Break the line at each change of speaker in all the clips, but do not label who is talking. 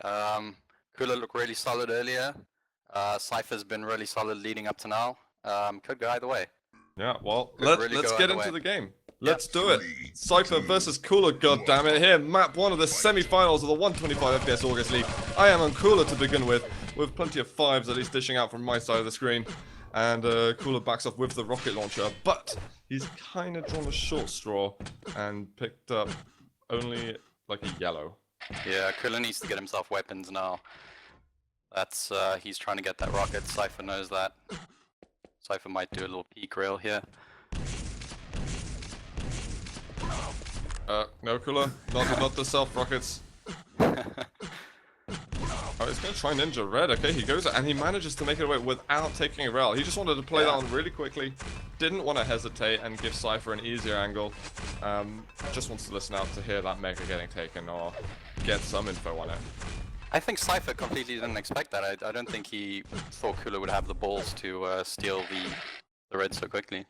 Cooler looked really solid earlier. Cypher's been really solid leading up to now. Could go either way.
Yeah, well,
Could really
let's
go
get
either
into
way.
the game. Let's do it. Cypher versus Cooler, goddammit. Here, map 1 of the semi-finals of the 125 FPS August League. I am on Cooler to begin with plenty of 5s at least dishing out from my side of the screen. And Cooler backs off with the rocket launcher, but he's kind of drawn a short straw and picked up only like a yellow.
Yeah, Cooler needs to get himself weapons now. That's, he's trying to get that rocket. Cypher knows that. Cypher might do a little peek rail here.
No, Cooler, not the self rockets. Oh, he's going to try Ninja Red. Okay, he goes and he manages to make it away without taking a rail. He just wanted to play that on really quickly. Didn't want to hesitate and give Cypher an easier angle. Just wants to listen out to hear that Mega getting taken or get some info on it.
I think Cypher completely didn't expect that. I don't think he thought Cooler would have the balls to steal the red so quickly.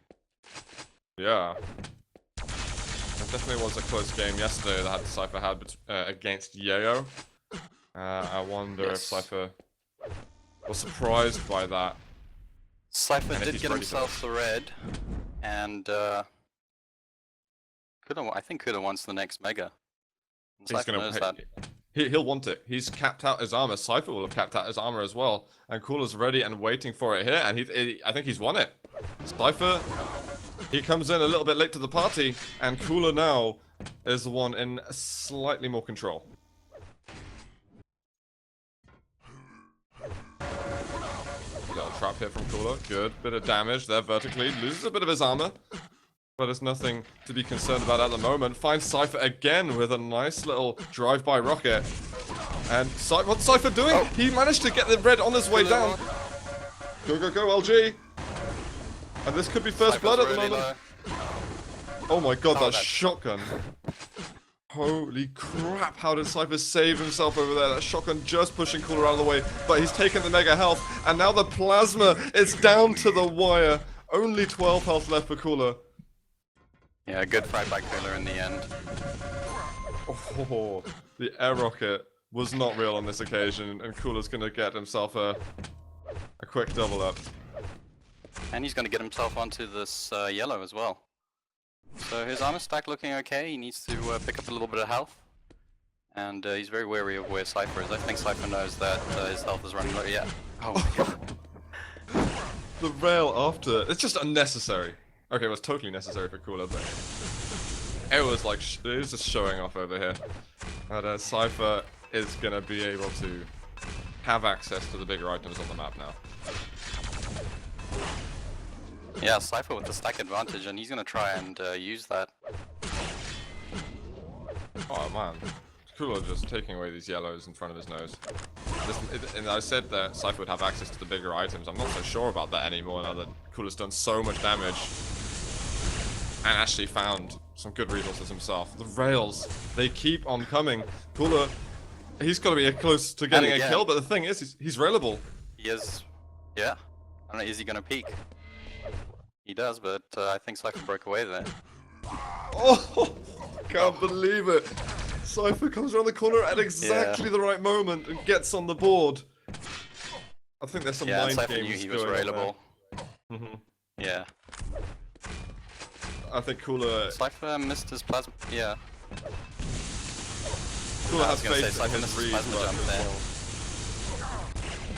Yeah. It definitely was a close game yesterday that Cypher had against Yayo. I wonder if Cypher was surprised by that.
Cypher did get himself the red, and I think Cooler wants the next Mega. And Cypher knows that.
He'll want it. He's capped out his armor. Cypher will have capped out his armor as well. And Cooler's ready and waiting for it here. And I think he's won it. Cypher, he comes in a little bit late to the party. And Cooler now is the one in slightly more control. Little trap here from Cooler. Good. Bit of damage there vertically. Loses a bit of his armor. But there's nothing to be concerned about at the moment. Finds Cypher again with a nice little drive-by rocket. And what's Cypher doing? Oh. He managed to get the red on his way down. Go, go, go, LG. And this could be first blood at the moment. Oh my god, that shotgun. Holy crap, how did Cypher save himself over there? That shotgun just pushing Cooler out of the way. But he's taken the mega health. And now the plasma is down to the wire. Only 12 health left for Cooler.
Yeah, good fight by Cooler in the end.
Oh, the air rocket was not real on this occasion, and Cooler's gonna get himself a quick double up.
And he's gonna get himself onto this yellow as well. So his armor stack looking okay. He needs to pick up a little bit of health. And he's very wary of where Cypher is. I think Cypher knows that his health is running low. Yeah. Oh my god.
The rail after. It's just unnecessary. Okay, it was totally necessary for Cooler, but it was like, it was just showing off over here. But Cypher is going to be able to have access to the bigger items on the map now.
Yeah, Cypher with the stack advantage, and he's going to try and use that.
Oh man, Cooler just taking away these yellows in front of his nose. And I said that Cypher would have access to the bigger items. I'm not so sure about that anymore now that Cooler's done so much damage. And actually found some good resources himself. The rails, they keep on coming. Cooler, he's got to be close to getting a kill, but the thing is, he's railable.
He is, yeah. I don't know, is he going to peek? He does, but I think Cypher broke away there.
Oh, can't believe it. Cypher comes around the corner at exactly the right moment and gets on the board. I think there's some mind
Cypher
games
knew he was
going
railable.
on there.
Yeah.
I think Cooler...
Cypher missed his plasma... Yeah.
Cooler has faith in his read,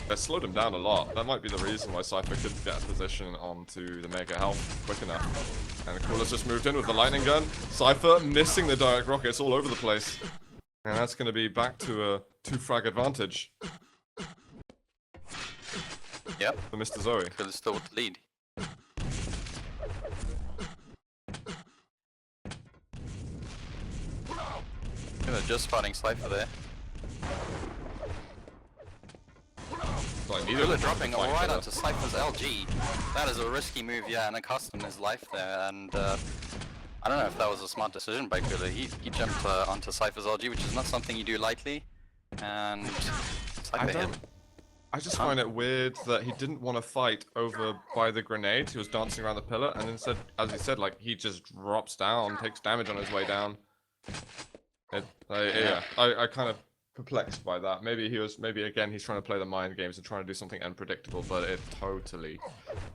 but slowed him down a lot. That might be the reason why Cypher couldn't get a position onto the Mega Health quick enough. And Cooler's just moved in with the lightning gun. Cypher missing the direct rockets all over the place. And that's going to be back to a 2-frag advantage.
Yep.
For Mr. Zoe.
Cooler's still with the lead. Just spotting Cypher there. Cooler dropping right onto Cypher's LG. That is a risky move, yeah, and it cost him his life there. And I don't know if that was a smart decision by Cooler. He jumped onto Cypher's LG, which is not something you do lightly. And Cypher hit.
I just find it weird that he didn't want to fight over by the grenade. He was dancing around the pillar, and instead, as he said, like he just drops down, takes damage on his way down. I kind of perplexed by that. Maybe again he's trying to play the mind games and trying to do something unpredictable, but it totally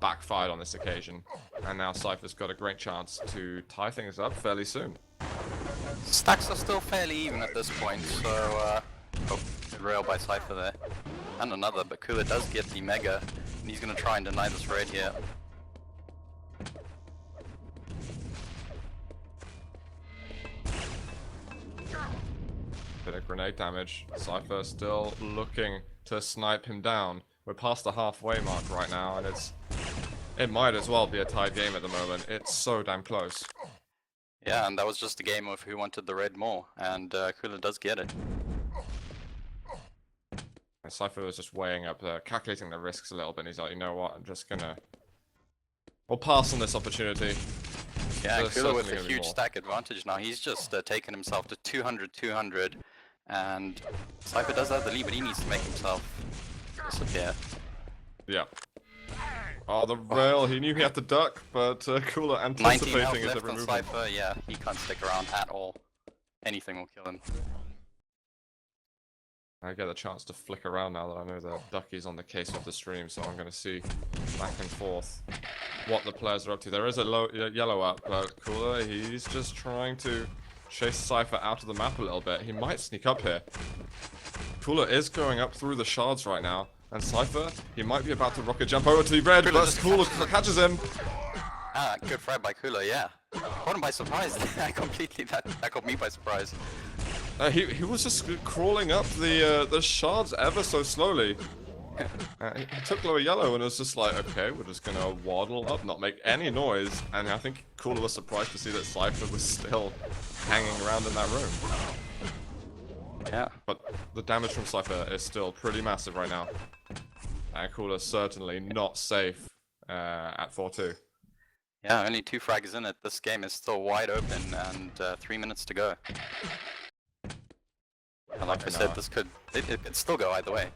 backfired on this occasion. And now Cypher's got a great chance to tie things up fairly soon.
Stacks are still fairly even at this point, so oh, good rail by Cypher there. And another, but Cooler does get the Mega, and he's gonna try and deny this raid here.
Bit of grenade damage. Cypher still looking to snipe him down. We're past the halfway mark right now, and it might as well be a tied game at the moment. It's so damn close.
Yeah, and that was just a game of who wanted the red more, and Cooler does get it.
And Cypher was just weighing up, calculating the risks a little bit, and he's like, you know what, I'm just gonna... We'll pass on this opportunity.
Yeah,
There's
Cooler with a
certainly gonna be
huge
more.
stack advantage now. He's just taken himself to 200-200, and Cypher does have the lead, but he needs to make himself disappear.
Yeah. Oh, the rail, he knew he had to duck, but Cooler
19 health
anticipating it to
left on
remove him.
Cypher, yeah, he can't stick around at all. Anything will kill him.
I get a chance to flick around now that I know that Ducky's on the case of the stream, so I'm going to see back and forth what the players are up to. There is a yellow up, but Cooler, he's just trying to chase Cypher out of the map a little bit. He might sneak up here. Cooler is going up through the shards right now, and Cypher, he might be about to rocket jump over to the red, but Cooler catches him.
Ah, good frag by Cooler, yeah. Caught him by surprise. That caught me by surprise.
He was just crawling up the shards ever so slowly. He took lower yellow and was just like, okay, we're just gonna waddle up, not make any noise. And I think Cooler was surprised to see that Cypher was still hanging around in that room.
Yeah.
But the damage from Cypher is still pretty massive right now. And Cooler's certainly not safe at 4-2.
Yeah, only 2 frags in it. This game is still wide open, and 3 minutes to go. And like I said, this could still go either way.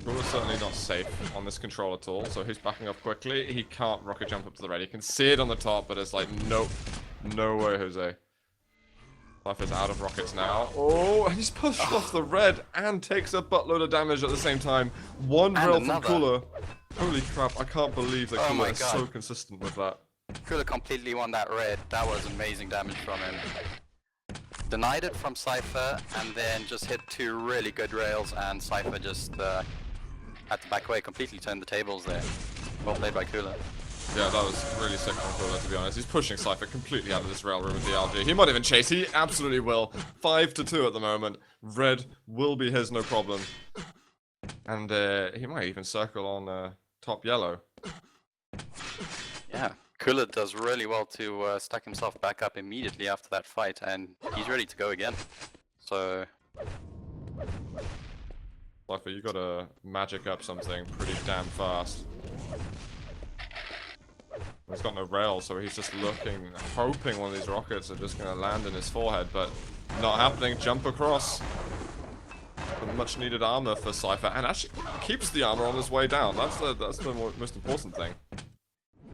Cooler's certainly not safe on this control at all, so he's backing up quickly. He can't rocket jump up to the red. He can see it on the top, but it's like, nope. No way, Jose. Cypher's out of rockets now. Oh, and he's pushed off the red and takes a buttload of damage at the same time. One rail from Cooler. Holy crap, I can't believe that Cooler is so consistent with that.
Cooler completely won that red. That was amazing damage from him. Denied it from Cypher, and then just hit 2 really good rails, and Cypher just had to back away, completely turned the tables there. Well played by Cooler.
Yeah, that was really sick from Cooler, to be honest. He's pushing Cypher completely out of this rail room with the LG. He might even chase. He absolutely will. 5-2 at the moment. Red will be his, no problem. And he might even circle on top yellow.
Yeah, Cooler does really well to stack himself back up immediately after that fight, and he's ready to go again. So...
Cypher, you gotta magic up something pretty damn fast. He's got no rail, so he's just looking, hoping one of these rockets are just going to land in his forehead, but not happening. Jump across. The much needed armor for Cypher, and actually keeps the armor on his way down. That's the most important thing.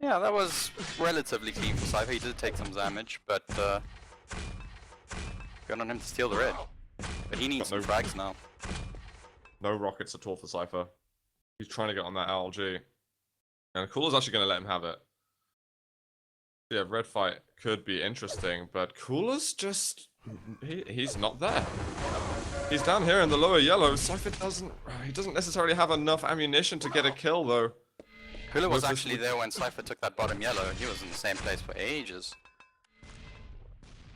Yeah, that was relatively clean for Cypher. He did take some damage, but good on him to steal the red. But he needs some frags now.
No rockets at all for Cypher. He's trying to get on that LG. And Cooler's actually going to let him have it. Yeah, red fight could be interesting, but Cooler's just... He's not there. He's down here in the lower yellow. Cypher doesn't necessarily have enough ammunition to get a kill, though.
Cooler was actually there when Cypher took that bottom yellow. He was in the same place for ages.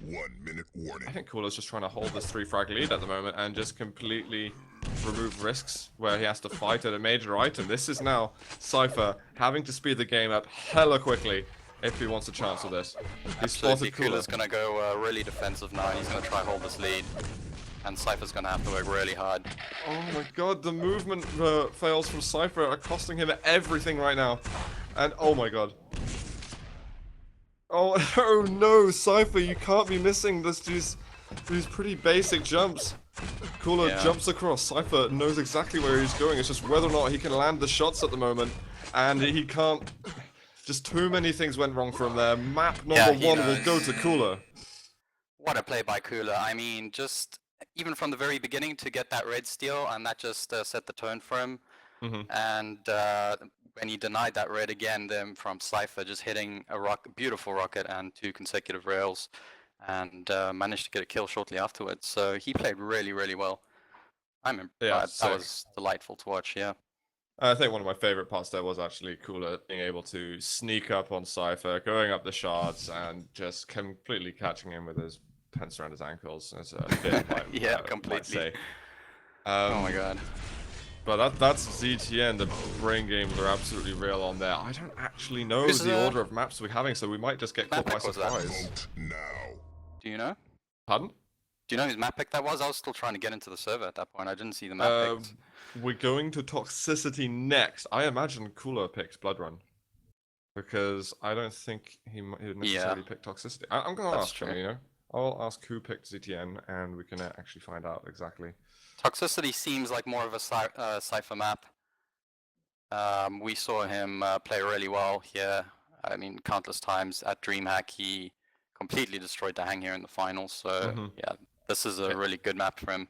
1 minute warning.
I think Cooler's just trying to hold this 3-frag lead at the moment and just completely remove risks where he has to fight at a major item. This is now Cypher having to speed the game up hella quickly if he wants a chance of this. He's spotted Cooler.
Cooler's gonna go really defensive now, and he's gonna try hold this lead. And Cypher's gonna have to work really hard.
Oh my god, the movement fails from Cypher are costing him everything right now. And oh my god. Oh no, Cypher, you can't be missing these pretty basic jumps. Cooler jumps across. Cypher knows exactly where he's going. It's just whether or not he can land the shots at the moment. And he can't... Just too many things went wrong for him there. Map number 1 will go to Cooler.
What a play by Cooler. I mean, just even from the very beginning to get that red steal, and that just set the tone for him. And when he denied that red again, then from Cypher just hitting a beautiful rocket and 2 consecutive rails, and managed to get a kill shortly afterwards. So he played really, really well.
Yeah,
that was delightful to watch. Yeah.
I think one of my favorite parts there was actually Cooler being able to sneak up on Cypher, going up the shards, and just completely catching him with his pants around his ankles. It's a bit
yeah, completely.
Oh
my god.
But that's ZTN. The brain games are absolutely real on there. I don't actually know the order of maps we're having, so we might just get caught by surprise.
Vote now.
Do you know?
Pardon?
Do you know whose map pick that was? I was still trying to get into the server at that point. I didn't see the map picked.
We're going to Toxicity next. I imagine Cooler picks Blood Run. Because I don't think he would necessarily pick Toxicity. I'm going to ask him, you know? I'll ask who picked ZTN, and we can actually find out exactly.
Toxicity seems like more of a Cypher map. We saw him play really well here. I mean, countless times at DreamHack, he completely destroyed the hang here in the finals. So, yeah, this is a really good map for him.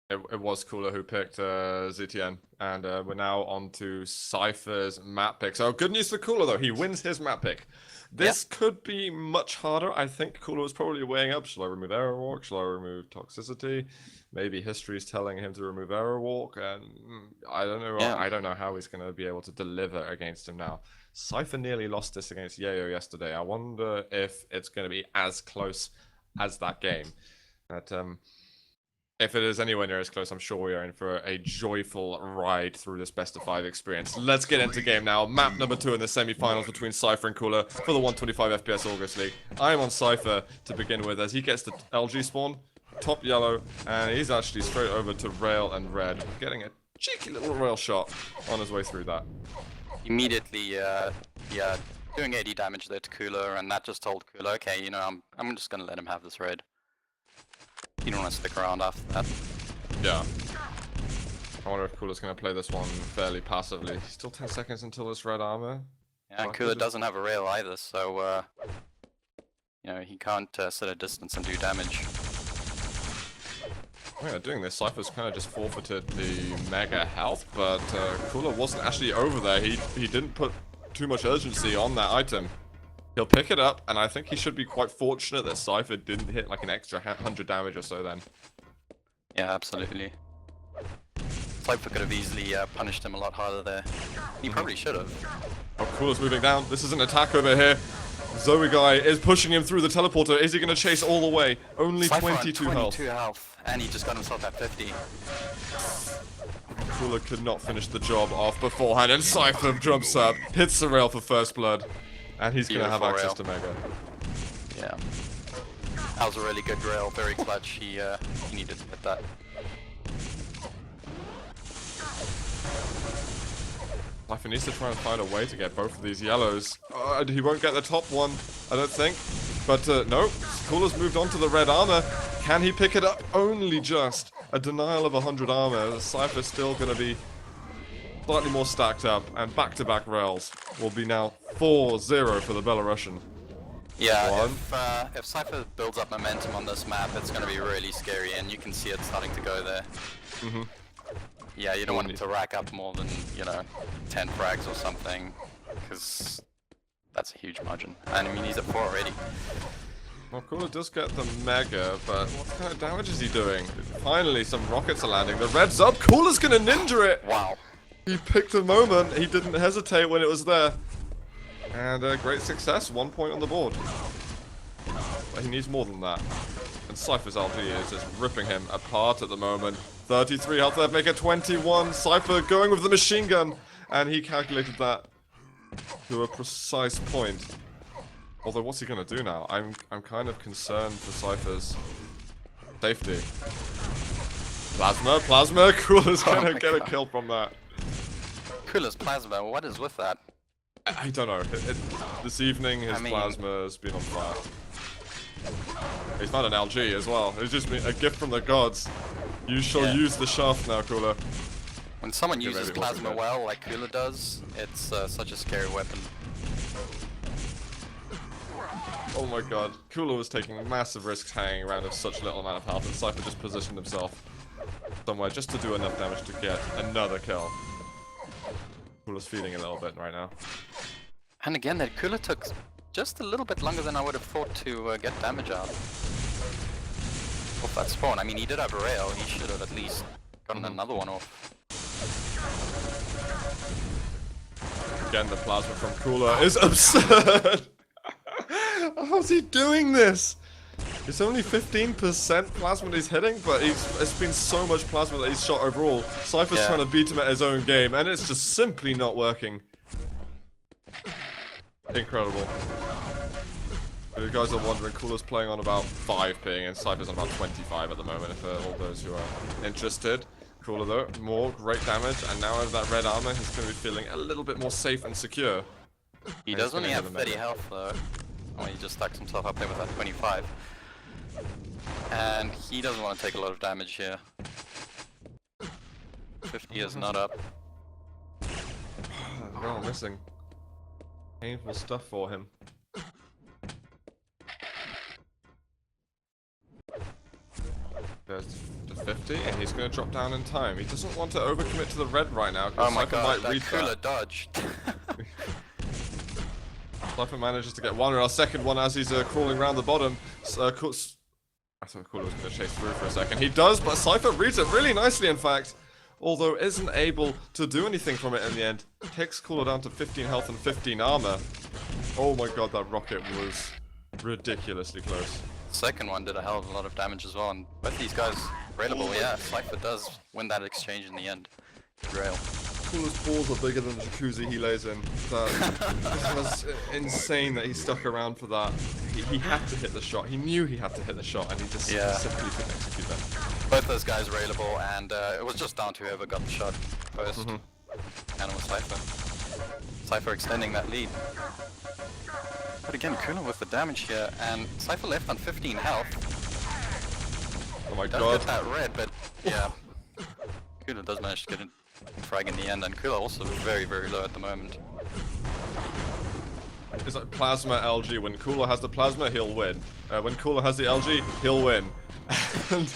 It was Cooler who picked ZTN, and we're now on to Cypher's map pick. So good news for Cooler, though. He wins his map pick. This could be much harder. I think Cooler was probably weighing up. Shall I remove Error Walk? Shall I remove Toxicity? Maybe history is telling him to remove Error Walk, and I don't know. Yeah. I don't know how he's going to be able to deliver against him now. Cypher nearly lost this against Yayo yesterday. I wonder if it's going to be as close as that game. But if it is anywhere near as close, I'm sure we are in for a joyful ride through this best of 5 experience. Let's get into game now. Map number 2 in the semi-finals between Cypher and Cooler for the 125 FPS August League. I'm on Cypher to begin with as he gets the LG spawn, top yellow, and he's actually straight over to rail and red, getting a cheeky little rail shot on his way through that.
Immediately, yeah, doing 80 damage there to Cooler, and that just told Cooler, okay, you know, I'm just going to let him have this red. You don't want to stick around after that.
Yeah. I wonder if Cooler's going to play this one fairly passively. Still 10 seconds until this red armor.
Yeah, and Cooler doesn't have a rail either, so, you know, he can't set a distance and do damage.
Yeah, doing this, Cypher's kind of just forfeited the mega health, but Cooler wasn't actually over there. He didn't put too much urgency on that item. He'll pick it up, and I think he should be quite fortunate that Cypher didn't hit like an extra 100 damage or so then.
Yeah, absolutely. Cypher could have easily punished him a lot harder there. He probably should have.
Oh, Cooler's moving down. This is an attack over here. Zoe guy is pushing him through the teleporter. Is he going to chase all the way? Only
Cypher
22 health.
And he just got himself at 50.
Cooler could not finish the job off beforehand, and Cypher jumps up, hits the rail for first blood. And he's going to have access to Mega.
Yeah. That was a really good rail, very clutch. He needed to hit that.
Cypher needs to try and find a way to get both of these yellows. He won't get the top one, I don't think. But no, Cooler's moved on to the red armor. Can he pick it up? Only just. A denial of 100 armor. Cypher's still going to be slightly more stacked up, and back-to-back rails will be now 4-0 for the Belarusian.
Yeah, if Cypher builds up momentum on this map, it's going to be really scary, and you can see it starting to go there. Yeah, you don't want it to rack up more than, you know, 10 frags or something, because that's a huge margin. And I mean, he's at 4 already.
Well, Cooler does get the Mega, but what kind of damage is he doing? Finally, some rockets are landing. The red's up. Cooler's going to ninja it!
Wow.
He picked a moment, he didn't hesitate when it was there. And great success, 1 point on the board. But he needs more than that. And Cypher's LG is just ripping him apart at the moment. 33 health left, make it 21. Cypher going with the machine gun. And he calculated that to a precise point. Although, what's he going to do now? I'm kind of concerned for Cypher's safety. Plasma, Cooler's going to get a kill from that.
Cooler's plasma, what is with that?
I don't know. This evening, his plasma has been on fire. He's found an LG as well. It's just a gift from the gods. You shall use the shaft now, Cooler.
When someone uses plasma well, like Cooler does, it's such a scary weapon.
Oh my god. Cooler was taking massive risks hanging around with such little amount of health, and Cypher just positioned himself somewhere just to do enough damage to get another kill. Cooler's feeling a little bit right now.
And again, that Cooler took just a little bit longer than I would have thought to get damage out off that spawn. I mean, he did have a rail. He should have at least gotten another one off.
Again, the plasma from Cooler is absurd! How's he doing this? It's only 15% plasma that he's hitting, but it's been so much plasma that he's shot overall. Cypher's trying to beat him at his own game, and it's just simply not working. Incredible. If you guys are wondering, Cooler's playing on about 5 ping, and Cypher's on about 25 at the moment, for all those who are interested. Cooler though, more great damage, and now with that red armor, he's going to be feeling a little bit more safe and secure.
He does only have 30 health though. Oh, he just stacks himself up there with that 25. And he doesn't want to take a lot of damage here. 50 is not up.
No, missing. Painful stuff for him. There's the 50, and he's going to drop down in time. He doesn't want to overcommit to the red right now.
Oh my
Cypher
god,
might read
that Cooler dodged.
Cypher manages to get one, or a second one as he's crawling around the bottom. I thought Cooler was going to chase through for a second. He does, but Cypher reads it really nicely, in fact. Although isn't able to do anything from it in the end. Takes Cooler down to 15 health and 15 armor. Oh my god, that rocket was ridiculously close.
Second one did a hell of a lot of damage as well, and both these guys railable. Yeah, Cypher does win that exchange in the end. Rail.
Cooler's balls are bigger than the jacuzzi he lays in. That was insane that he stuck around for that. He had to hit the shot. He knew he had to hit the shot, and he just simply couldn't execute that.
Both those guys railable, and it was just down to whoever got the shot first. And it was Cypher. Cypher extending that lead. But again, Cooler with the damage here, and Cypher left on 15 health.
Oh my
Does
god.
get that red, but yeah. Cooler does manage to get a frag in the end, and Cooler also very, very low at the moment.
It's like plasma LG. When Cooler has the plasma, he'll win. When Cooler has the LG, he'll win. And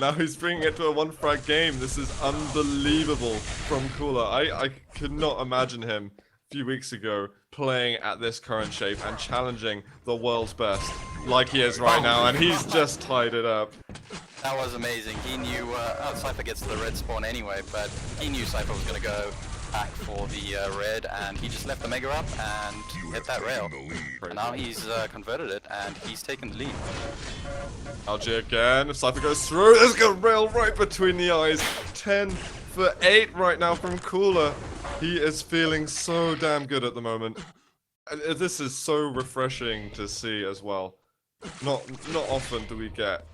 now he's bringing it to a 1 frag game. This is unbelievable from Cooler. I could not imagine him a few weeks ago playing at this current shape and challenging the world's best like he is right now, and he's just tied it up.
That was amazing. He knew, Cypher gets to the red spawn anyway, but he knew Cypher was going to go back for the red, and he just left the Mega up and hit that rail. And now he's converted it, and he's taken the lead.
LG again. If Cypher goes through, there's a rail right between the eyes. 10 for 8 right now from Cooler. He is feeling so damn good at the moment. And this is so refreshing to see as well. Not often do we get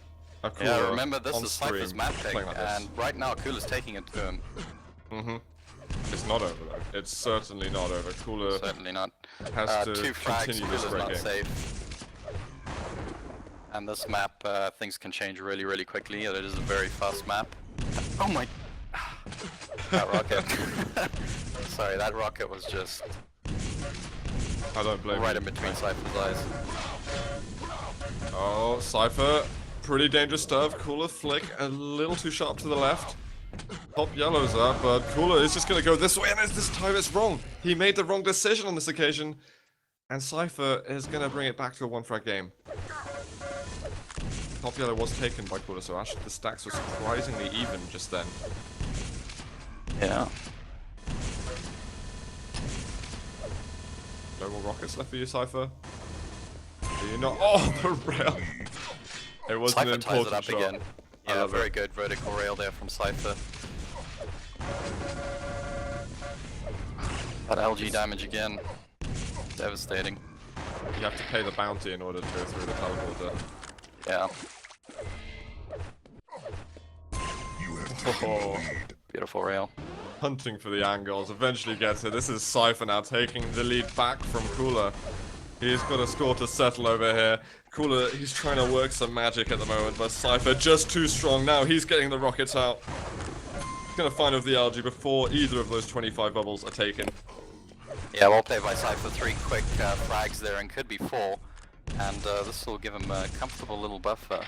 a Cooler
Yeah, remember this
on
is
stream
Cypher's map pick,
playing like this.
and right now Cooler's taking it to him.
It's not over though. It's certainly not over. Cooler
Certainly not.
has to
2 frags,
continue this
Cooler's
great
not
game.
safe. And this map, things can change really, really quickly. It is a very fast map. Oh my... That rocket. Sorry, that rocket was just
I don't blame
right
you.
in between Cypher's eyes.
Oh, Cypher. Pretty dangerous stuff. Cooler flick a little too sharp to the left. Top yellow's up, but Cooler is just going to go this way, and this time it's wrong. He made the wrong decision on this occasion, and Cypher is going to bring it back to a 1 frag game. Top yellow was taken by Cooler, so actually the stacks were surprisingly even just then.
Yeah.
No more rockets left for you, Cypher. Do you not? Oh, the rail! It was an
Cypher ties it
important
up
shot.
again.
I
Yeah,
love
very
it.
good vertical rail there from Cypher. That LG damage again. Devastating.
You have to pay the bounty in order to go through the teleporter.
Yeah.
You have taken the
Oh,
lead.
Beautiful rail.
hunting for the angles, eventually gets it. This is Cypher now taking the lead back from Cooler. He's got a score to settle over here. Cooler, he's trying to work some magic at the moment, but Cypher just too strong now. He's getting the rockets out. He's gonna find over the algae before either of those 25 bubbles are taken.
Yeah, well played by Cypher. 3 quick frags there, and could be 4. and this will give him a comfortable little buffer.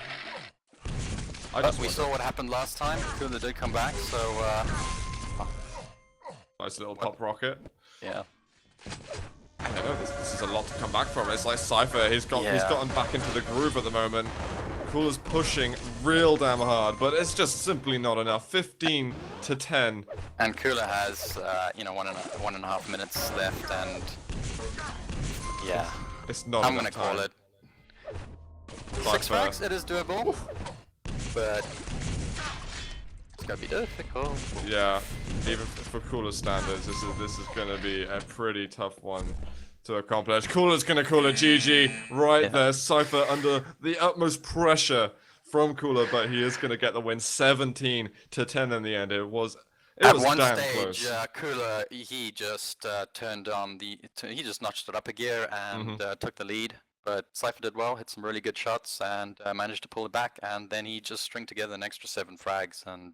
But
we saw what happened last time. Cooler did come back, so
nice little pop rocket.
yeah.
I know this is a lot to come back from. It's like Cypher. He's gotten back into the groove at the moment. Cooler's pushing real damn hard, but it's just simply not enough. 15 to 10.
And Cooler has, you know, 1.5 minutes left, and yeah,
It's not.
I'm gonna call it. 6 frags, it is doable, but it's gonna be difficult.
Yeah, even for Cooler standards, this is gonna be a pretty tough one to accomplish. Cooler's gonna call it GG right there. Cypher under the utmost pressure from Cooler, but he is gonna get the win. 17 to 10 in the end. It was
At one
damn
stage,
close.
Cooler, he just turned on he just notched it up a gear and took the lead. But Cypher did well, hit some really good shots, and managed to pull it back. And then he just stringed together an extra 7 frags and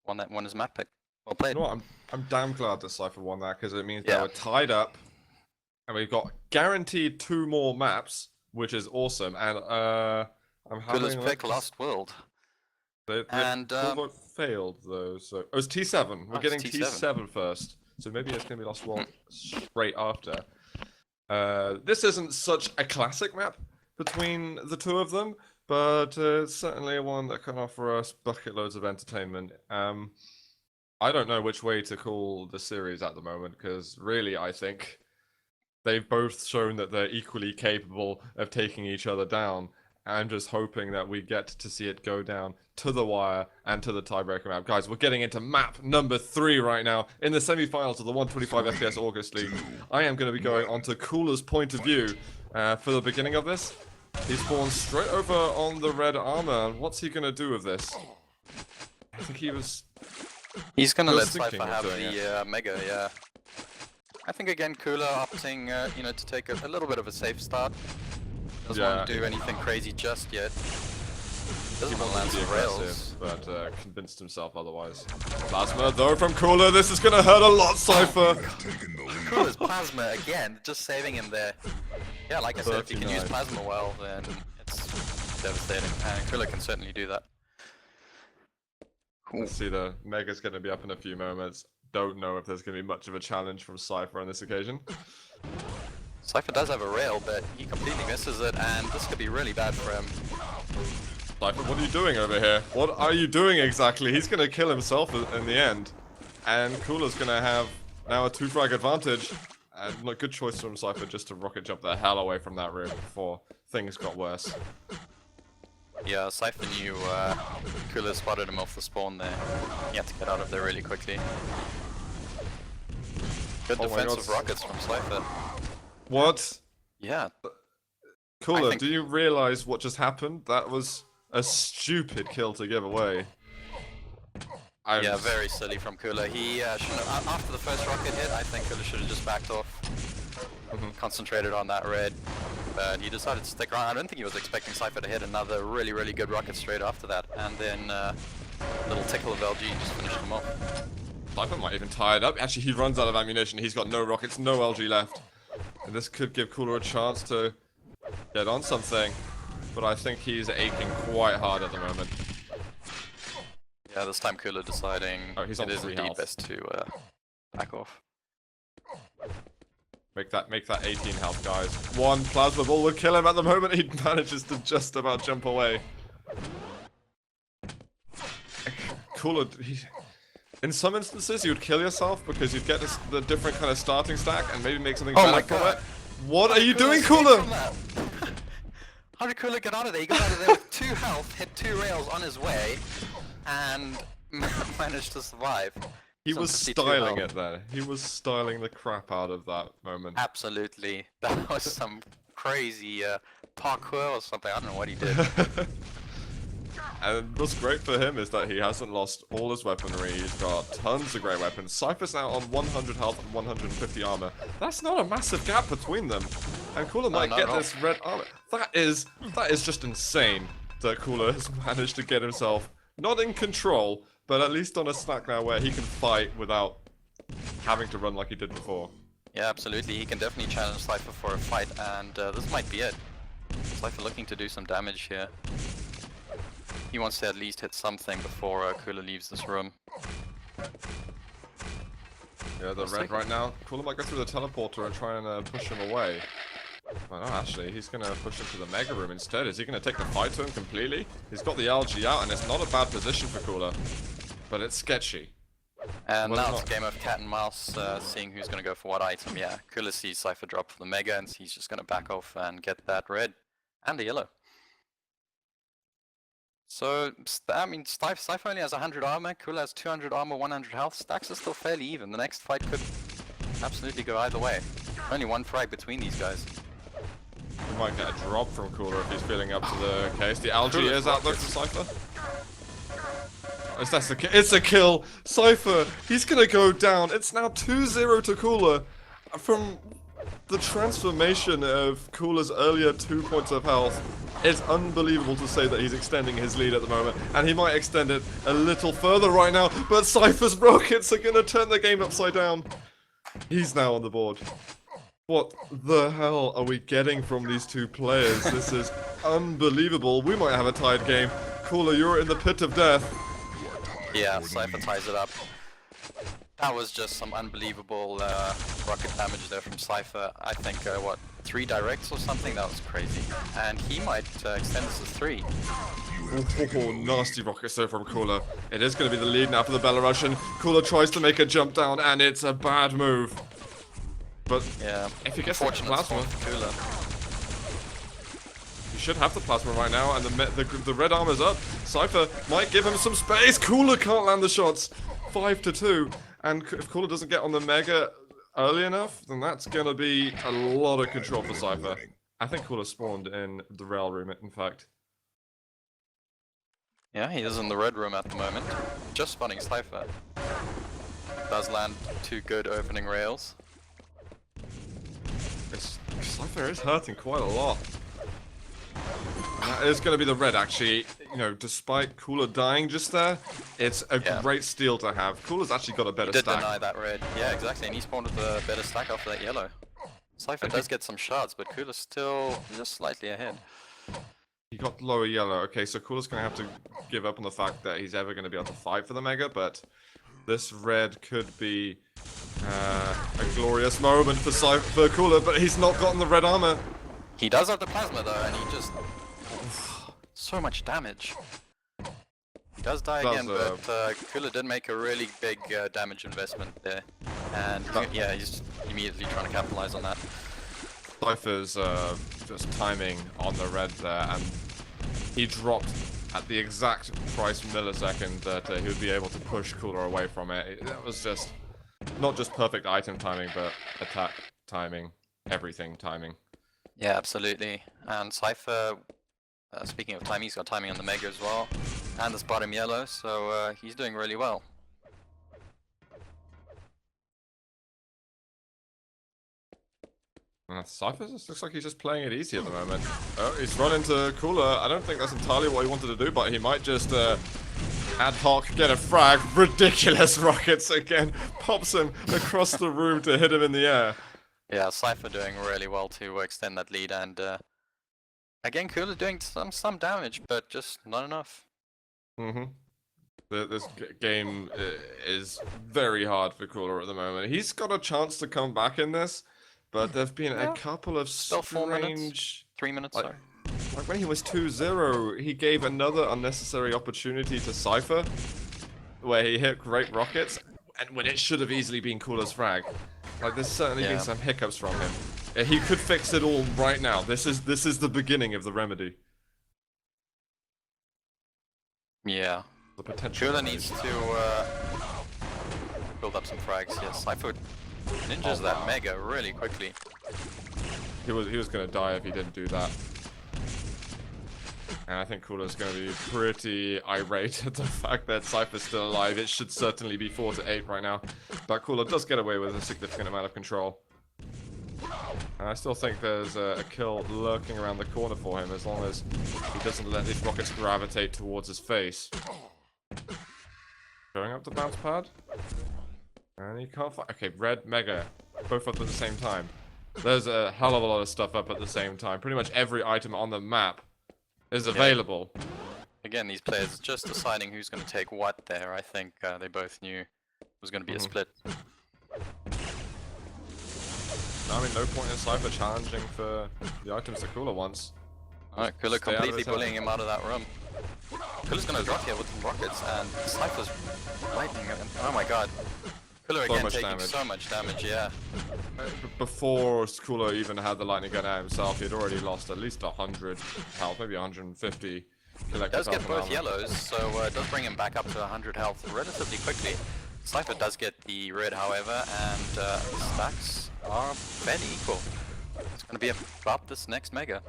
won his map pick. Well played.
You know what? I'm damn glad that Cypher won that because it means they were tied up, and we've got guaranteed 2 more maps, which is awesome. And I'm having
Cooler's pick Lost World.
And Bulldog failed though, so it's T7. We're getting T7 first, so maybe it's gonna be Lost World straight after. This isn't such a classic map between the 2 of them, but it's certainly one that can offer us bucket loads of entertainment. I don't know which way to call the series at the moment, because really I think they've both shown that they're equally capable of taking each other down. I'm just hoping that we get to see it go down to the wire and to the tiebreaker map. Guys, we're getting into map number 3 right now in the semi-finals of the 125 FPS August League. I am going to be going on to Cooler's point of view for the beginning of this. He spawns straight over on the red armor. What's he going to do with this? I think
He's going to let
thinking
Cypher
of
have
doing
the Mega, yeah. I think again Cooler opting, you know, to take a little bit of a safe start. Doesn't want to do anything crazy just yet. Doesn't want to land some rails.
But convinced himself otherwise. Plasma though from Cooler. This is going to hurt a lot, Cypher.
Cooler's Plasma again, just saving him there. Yeah, like I said, if you can use Plasma well, then it's devastating. And Cooler can certainly do that.
Let's see, the Mega's going to be up in a few moments. Don't know if there's going to be much of a challenge from Cypher on this occasion.
Cypher does have a rail, but he completely misses it, and this could be really bad for him.
Cypher, what are you doing over here? What are you doing exactly? He's going to kill himself in the end. And Cooler's going to have now a 2-frag advantage. And a good choice from Cypher just to rocket jump the hell away from that room before things got worse.
Yeah, Cypher knew Cooler spotted him off the spawn there. He had to get out of there really quickly. Good defensive rockets from Cypher.
What?
Yeah.
Cooler, do you realize what just happened? That was a stupid kill to give away.
Yeah, very silly from Cooler. He should have, after the first rocket hit, I think Cooler should have just backed off. Concentrated on that red. But he decided to stick around. I don't think he was expecting Cypher to hit another really, really good rocket straight after that. And then little tickle of LG just finished him off.
Cypher might even tie it up. Actually, he runs out of ammunition. He's got no rockets, no LG left. And this could give Cooler a chance to get on something. But I think he's aching quite hard at the moment.
Yeah, this time Cooler deciding
he's on
it is
3
indeed
health.
best to back off.
Make that 18 health, guys. 1 plasma ball will kill him at the moment. He manages to just about jump away. Cooler, in some instances, you'd kill yourself because you'd get the different kind of starting stack and maybe make something better from it. What are you doing, Cooler?
How did Cooler get out of there? He got out of there with 2 health, hit 2 rails on his way, and managed to survive.
He was styling it there. He was styling the crap out of that moment.
Absolutely. That was some crazy parkour or something. I don't know what he did.
And what's great for him is that he hasn't lost all his weaponry. He's got tons of great weapons. Cypher's now on 100 health and 150 armor. That's not a massive gap between them. And Cooler might get this red armor. That is just insane that Cooler has managed to get himself not in control, but at least on a snack now where he can fight without having to run like he did before.
Yeah, absolutely. He can definitely challenge Cypher for a fight, and this might be it. Cypher looking to do some damage here. He wants to at least hit something before Cooler leaves this room.
Yeah, the red right now. Cooler might go through the teleporter and try and push him away. Well, no, actually, he's going to push him to the Mega Room instead. Is he going to take the fight to him completely? He's got the algae out, and it's not a bad position for Cooler. But it's sketchy.
And
Well,
now
it's
it's a game of cat and mouse, seeing who's going to go for what item. Yeah, Cooler sees Cypher drop for the Mega, and he's just going to back off and get that red and the yellow. So, I mean, Cypher only has 100 armor, Cooler has 200 armor, 100 health. Stacks are still fairly even. The next fight could absolutely go either way. Only one frag between these guys.
We might get a drop from Cooler if he's feeling up to the case. The algae is out there for Cypher. It's a kill. Cypher, he's gonna go down. It's now 2-0 to Cooler. From the transformation of Cooler's earlier 2 points of health, it's unbelievable to say that he's extending his lead at the moment. And he might extend it a little further right now, but Cypher's rockets are gonna turn the game upside down. He's now on the board. What the hell are we getting from these two players? This is unbelievable. We might have a tied game. Cooler, you're in the pit of death.
Yeah, Cypher ties it up. That was just some unbelievable rocket damage there from Cypher. I think, what, 3 directs or something? That was crazy. And he might extend this to 3.
Oh, nasty rockets there from Cooler. It is going to be the lead now for the Belarusian. Cooler tries to make a jump down, and it's a bad move. But
yeah,
if he gets the plasma,
Cooler.
You should have the plasma right now, and the red armor's up. Cypher might give him some space. Cooler can't land the shots. 5-2, and if Cooler doesn't get on the Mega early enough, then that's gonna be a lot of control for Cypher. I think Cooler spawned in the rail room, in fact.
Yeah, he is in the red room at the moment. Just spawning Cypher. Does land 2 good opening rails.
Cypher is hurting quite a lot. That is going to be the red, actually. You know, despite Cooler dying just there, it's a great steal to have. Cooler's actually got a better stack.
He did deny that red. Yeah, exactly, and he spawned with a better stack after that yellow. Cypher does get some shards, but Cooler's still just slightly ahead.
He got lower yellow. Okay, so Cooler's going to have to give up on the fact that he's ever going to be able to fight for the Mega, but this red could be a glorious moment for Cooler, but he's not gotten the red armor.
He does have the plasma though, and he just... so much damage. He does die again, but Cooler did make a really big damage investment there. And yeah, he's immediately trying to capitalize on that.
Cypher's just timing on the red there, and he dropped at the exact price millisecond that he would be able to push Cooler away from it. That was just not just perfect item timing, but attack timing, everything timing.
Yeah, absolutely. And Cypher, speaking of timing, he's got timing on the Mega as well, and this bottom yellow, so he's doing really well.
Cypher looks like he's just playing it easy at the moment. Oh, he's run into Cooler. I don't think that's entirely what he wanted to do, but he might just ad hoc get a frag. Ridiculous rockets again. Pops him across the room to hit him in the air.
Yeah, Cypher doing really well to extend that lead, and again, Cooler doing some damage, but just not enough.
This game is very hard for Cooler at the moment. He's got a chance to come back in this, but there've been a couple of
Still 4 minutes.
strange...
3 minutes, sorry.
Like when he was 2-0, he gave another unnecessary opportunity to Cypher, where he hit great rockets, and when it should have easily been Cooler's frag. Like there's certainly been some hiccups from him. He could fix it all right now. This is the beginning of the remedy.
Yeah.
The potential.
Cooler needs to build up some frags. Yes, Cypher ninjas that Mega really quickly.
He was gonna die if he didn't do that. And I think Cooler's going to be pretty irate at the fact that Cypher's still alive. It should certainly be 4-8 right now. But Cooler does get away with a significant amount of control. And I still think there's a kill lurking around the corner for him as long as he doesn't let these rockets gravitate towards his face. Going up the bounce pad. And he can't fight. Okay, red, Mega. Both up at the same time. There's a hell of a lot of stuff up at the same time. Pretty much every item on the map is available.
Again, these players just deciding who's going to take what there. I think they both knew it was going to be a split.
I mean, no point in Cypher challenging for the items that Cooler wants.
Alright, Cooler
Stay out of
completely
his head.
bullying him out of that room. Cooler's going to drop here with some rockets, and Cypher's lightning him. Oh my god. Cooler
So
again
much
taking
damage.
so much damage, yeah.
Before Cooler even had the lightning gun out himself, he'd already lost at least 100 health, maybe 150 collective
Does get
health
both
and armor.
yellows, so it does bring him back up to 100 health relatively quickly. Cypher does get the red, however, and stacks are fairly equal. It's going to be about this next mega.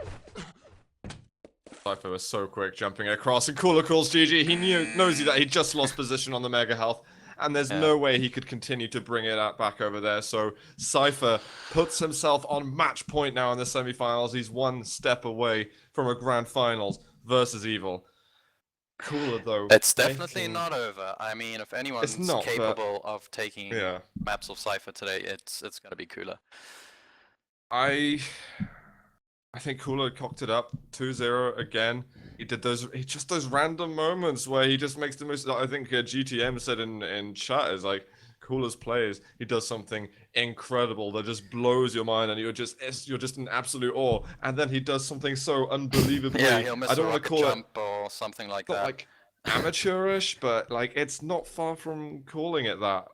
Cypher was so quick jumping across, and Cooler calls GG. He knows that he just lost position on the mega health, and there's no way he could continue to bring it out back over there. So Cypher puts himself on match point now in the semifinals. He's one step away from a grand finals versus Evil. Cooler though.
It's definitely not over. I mean, if anyone's
not, but-
capable of taking
Yeah.
maps of Cypher today, it's going to be Cooler.
I think Cooler cocked it up 2-0 again. He did those random moments where he just makes the most. I think GTM said in chat is like Cooler's plays. He does something incredible that just blows your mind, and you're just in absolute awe. And then he does something so unbelievably.
Yeah, he'll miss
I
a
don't want
rocket
to call
jump or something like
it not
that.
like amateurish, but like it's not far from calling it that.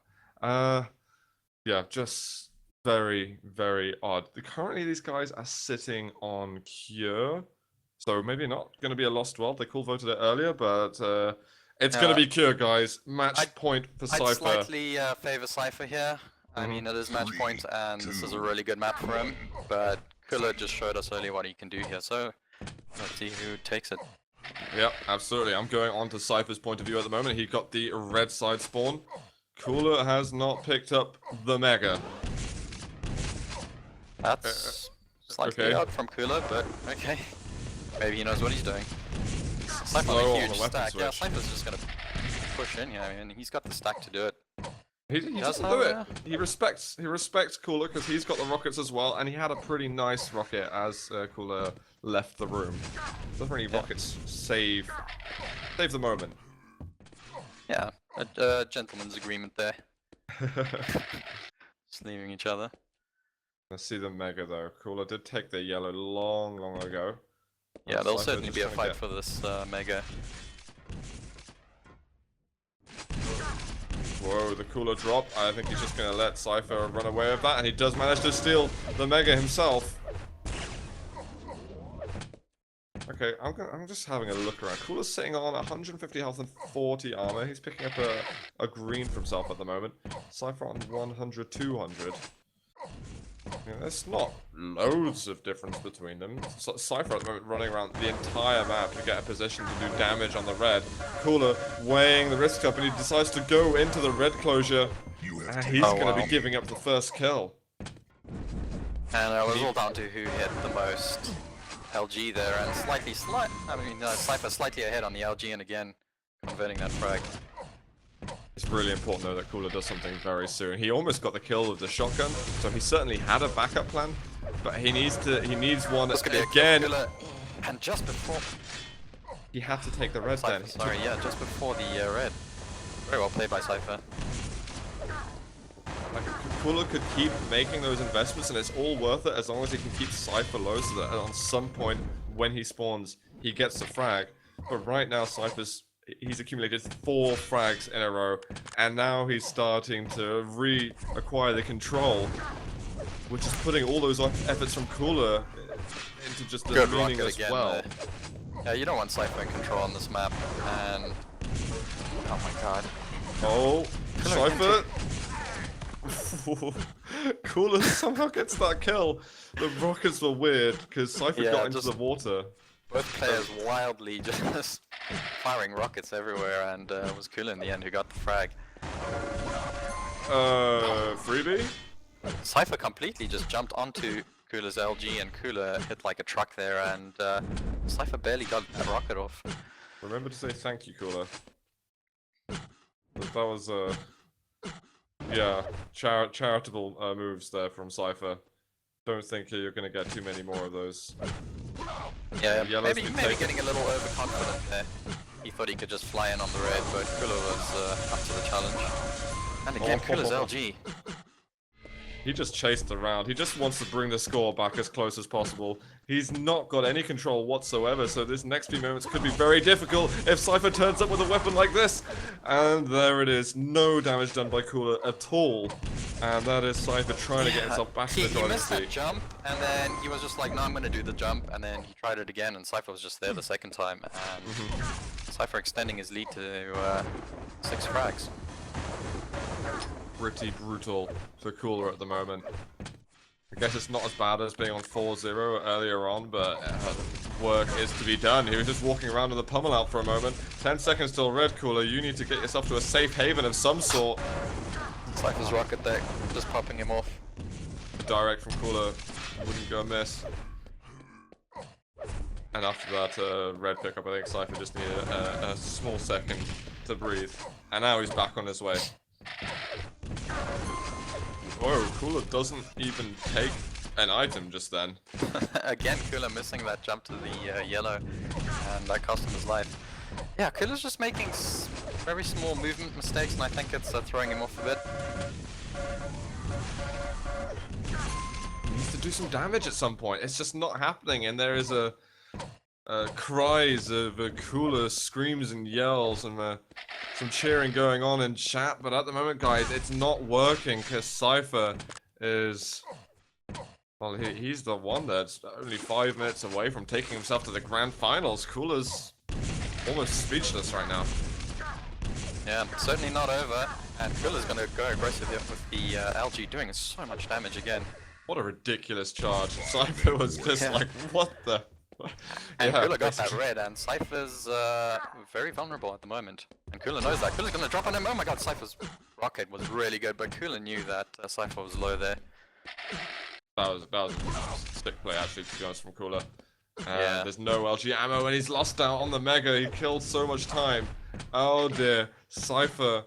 Yeah, just very, very odd. Currently, these guys are sitting on Cure, so maybe not going to be a lost world. They cool voted it earlier, but it's going to be Cure, guys. Match point for
I'd
Cypher.
slightly favor Cypher here. I mean, it is match point, and this is a really good map for him. But Cooler just showed us earlier what he can do here, so let's see who takes it.
Yep, absolutely. I'm going on to Cypher's point of view at the moment. He got the red side spawn. Cooler has not picked up the Mega.
That's slightly
okay.
odd from Cooler, but okay. Maybe he knows what he's doing. Cypher
Slow
on a
on the
huge
weapon
stack. Yeah,
switch.
Cypher's just gonna push in here, and he's got the stack to do it.
He
Does
doesn't
have
do it.
a-
He respects Cooler because he's got the rockets as well, and he had a pretty nice rocket as Cooler left the room. Doesn't really rockets save the moment.
Yeah, a gentleman's agreement there. Just leaving each other.
Let's see the Mega though. Cooler did take the yellow long ago.
Yeah, there'll
Cypher
certainly
just
be a
trying to
fight
get-
for this mega.
Whoa, the Cooler drop. I think he's just going to let Cypher run away with that, and he does manage to steal the Mega himself. Okay, I'm just having a look around. Cooler's sitting on 150 health and 40 armor. He's picking up a green for himself at the moment. Cypher on 100, 200. Yeah, there's not loads of difference between them. Cypher at the moment running around the entire map to get a position to do damage on the red. Cooler weighing the risks up, and he decides to go into the red closure. And he's going to be giving up the first kill.
And it was all down to who hit the most LG there, and Cypher slightly ahead on the LG, and again, converting that frag.
It's really important though that Cooler does something very soon. He almost got the kill with the shotgun, so he certainly had a backup plan, but he needs one
This could be a
again.
kill, Cooler. And just before...
He had to take the red then.
Cypher, sorry, yeah, just before the red. Very well played by Cypher.
Like, Cooler could keep making those investments, and it's all worth it as long as he can keep Cypher low, so that on some point when he spawns, he gets the frag. But right now, he's accumulated 4 frags in a row, and now he's starting to reacquire the control, which is putting all those efforts from Cooler into just a
Good rocket
meaningless
again
well.
there. Yeah, you don't want Cypher in control on this map, and... Oh my god.
Oh,
Cooler
Cypher! Cooler somehow gets that kill. The rockets were weird, because Cypher
Yeah,
got into
just-
the water.
Both players wildly just firing rockets everywhere, and it was Cooler in the end who got the frag.
Freebie?
Cypher completely just jumped onto Cooler's LG, and Cooler hit like a truck there, and Cypher barely got the rocket off.
Remember to say thank you, Cooler. That was, yeah, charitable moves there from Cypher. don't think you're going to get too many more of those.
Yeah,
Yellow's
maybe
been taken.
getting a little overconfident there. He thought he could just fly in on the red, but Kula was up to the challenge. And again, Kula's LG.
He just chased around. He just wants to bring the score back as close as possible. He's not got any control whatsoever, so this next few moments could be very difficult if Cypher turns up with a weapon like this. And there it is. No damage done by Cooler at all. And that is Cypher trying to get himself back in the
He
driving
missed that
seat.
jump, and then he was just like, no, I'm going to do the jump, and then he tried it again, and Cypher was just there the second time, and Cypher extending his lead to 6 frags.
Pretty brutal for Cooler at the moment. I guess it's not as bad as being on 4-0 earlier on, but work is to be done. He was just walking around with the pummel out for a moment. 10 seconds till red, Cooler. You need to get yourself to a safe haven of some sort.
Cypher's rocket deck, just popping him off.
Direct from Cooler wouldn't go amiss. And after that red pickup, I think Cypher just needed a small second to breathe. And now he's back on his way. Whoa, Cooler doesn't even take an item just then.
Again, Kula missing that jump to the yellow, and that cost him his life. Yeah, Kula's just making very small movement mistakes, and I think it's throwing him off a bit.
He needs to do some damage at some point. It's just not happening, and there is a cries of Cooler screams and yells and some cheering going on in chat. But at the moment, guys, it's not working because Cypher is. Well, he's the one that's only 5 minutes away from taking himself to the grand finals. Cooler's almost speechless right now.
Yeah, certainly not over, and Kula's going to go aggressive here with the LG, doing so much damage again.
What a ridiculous charge. Cypher was just like, what the...
And
Yeah,
Kula got that red, and Cypher's very vulnerable at the moment. And Kula knows that. Kula's going to drop on him. Oh my god, Cypher's rocket was really good, but Kula knew that Cypher was low there.
That was a sick play, actually, to be honest, from Cooler.
Yeah.
There's no LG ammo, and he's lost out on the Mega. He killed so much time. Oh dear. Cypher,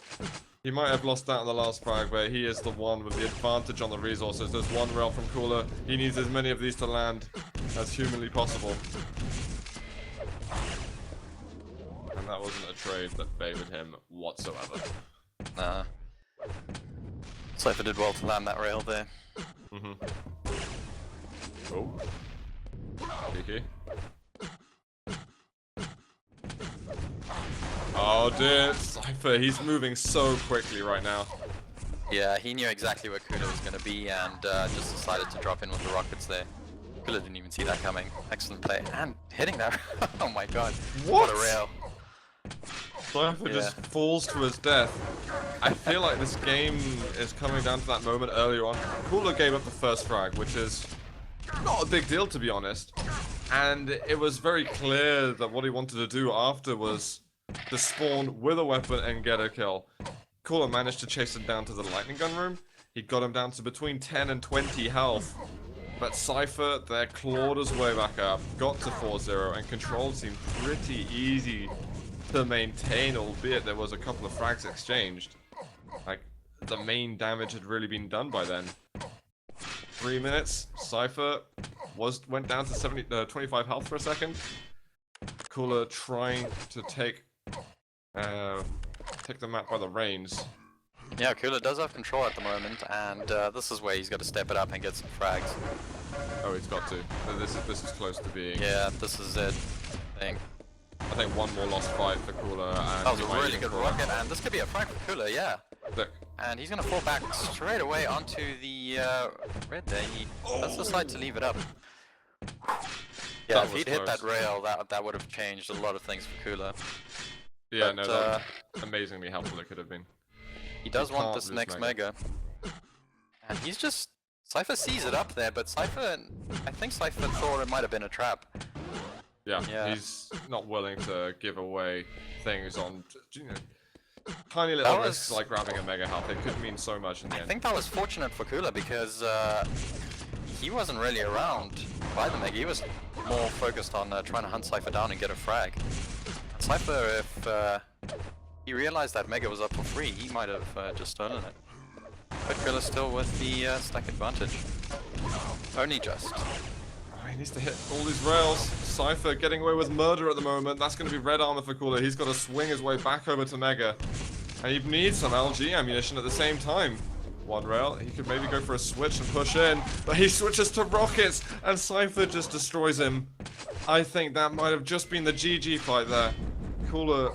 he might have lost out on the last frag, but he is the one with the advantage on the resources. There's one rail from Cooler. He needs as many of these to land as humanly possible. And that wasn't a trade that favored him whatsoever.
Nah. Cypher did well to land that rail there.
Oh. Cheeky. Oh dear, Cypher, he's moving so quickly right now.
Yeah, he knew exactly where Kula was going to be, and just decided to drop in with the rockets there. Kula didn't even see that coming. Excellent play. And hitting that. Oh my god. What a rail.
Cypher just falls to his death. I feel like this game is coming down to that moment earlier on. Cooler gave up the first frag, which is not a big deal, to be honest. And it was very clear that what he wanted to do after was to spawn with a weapon and get a kill. Cooler managed to chase him down to the lightning gun room. He got him down to between 10 and 20 health. But Cypher there clawed his way back up, got to 4-0, and control seemed pretty easy to maintain, albeit there was a couple of frags exchanged. Like, the main damage had really been done by then. 3 minutes, Cypher went down to 25 health for a second. Cooler trying to take the map by the reins.
Yeah, Kula does have control at the moment, and this is where he's got to step it up and get some frags.
Oh, he's got to. This is close to being.
Yeah, this is it.
I think one more lost fight for Cooler. And
that was a really good rocket, and this could be a frag for Kula, yeah.
Look.
And he's going to fall back straight away onto the red there. He does decide to leave it up. Yeah, if he'd hit that rail, that would have changed a lot of things for Kula.
Yeah,
but,
no, that was amazingly helpful it could have been.
He does want this next Mega. And he's just... Cypher sees it up there, but Cypher... I think Cypher thought it might have been a trap.
Yeah, he's not willing to give away things on, you know, tiny little risks like grabbing a Mega health. It could mean so much in the end.
I think that was fortunate for Kula because he wasn't really around by the Mega. He was more focused on trying to hunt Cypher down and get a frag. And Cypher, if he realized that Mega was up for free, he might have just stolen it. But Kula's still with the stack advantage. Only just.
Oh, he needs to hit all these rails. Cypher getting away with murder at the moment. That's going to be red armor for Cooler. He's got to swing his way back over to Mega. And he needs some LG ammunition at the same time. One rail, he could maybe go for a switch and push in, but he switches to rockets, and Cypher just destroys him. I think that might have just been the GG fight there. Cooler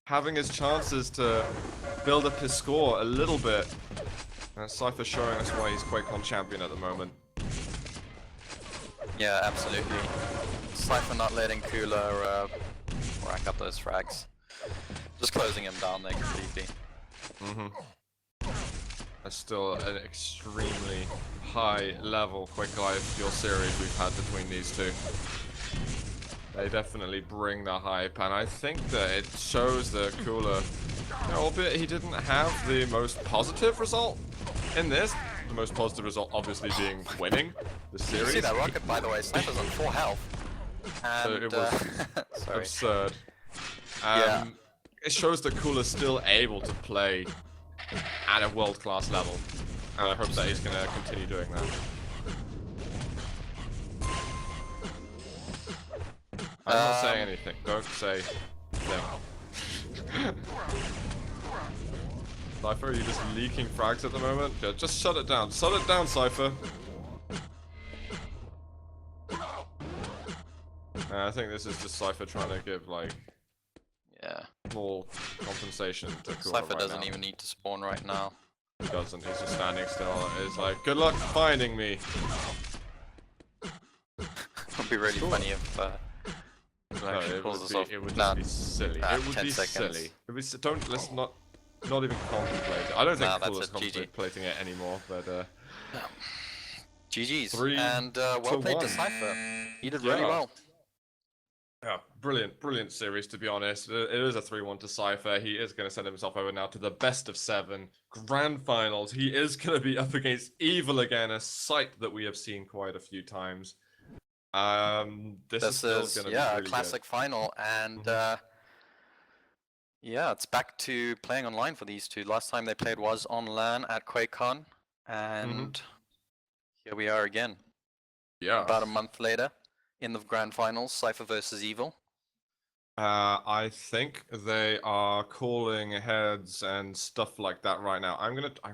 having his chances to build up his score a little bit. And Cypher showing us why he's QuakeCon champion at the moment.
Yeah, absolutely. Cypher not letting Cooler rack up those frags. Just closing him down there completely.
That's still an extremely high level quick live fuel series we've had between these two. They definitely bring the hype, and I think that it shows that Cooler, you know, albeit he didn't have the most positive result in this, the most positive result obviously being winning the
You
series.
see that rocket, by the way? Cypher's on full health. And,
it was
sorry.
absurd.
Yeah.
It shows that Cooler's still able to play at a world-class level, and I hope that he's going to continue doing that. I'm not saying anything. Don't say thing. Cypher, are you just leaking frags at the moment? Yeah, just shut it down. Shut it down, Cypher. I think this is just Cypher trying to give, like, small compensation to Cooler
Cypher doesn't even need to spawn right now.
He doesn't. He's just standing still. It's like, good luck finding me.
It'd be really funny if
No, it would just be silly. It would be silly. Let's not even contemplate it. I don't think Cooler's contemplating it anymore, but
GG's.
3
and well played to
1.
Cypher. He did really well.
Yeah, brilliant series, to be honest. It is a 3-1 to Cypher. He is going to send himself over now to the best of 7 grand finals. He is going to be up against Evil again, a sight that we have seen quite a few times. This is still going to be really
a classic
good.
final, and yeah, it's back to playing online for these two. Last time they played was on LAN at QuakeCon, and here we are again.
Yeah.
About a month later. In the grand finals, Cypher versus Evil.
I think they are calling heads and stuff like that right now. I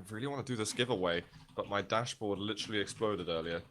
really want to do this giveaway, but my dashboard literally exploded earlier.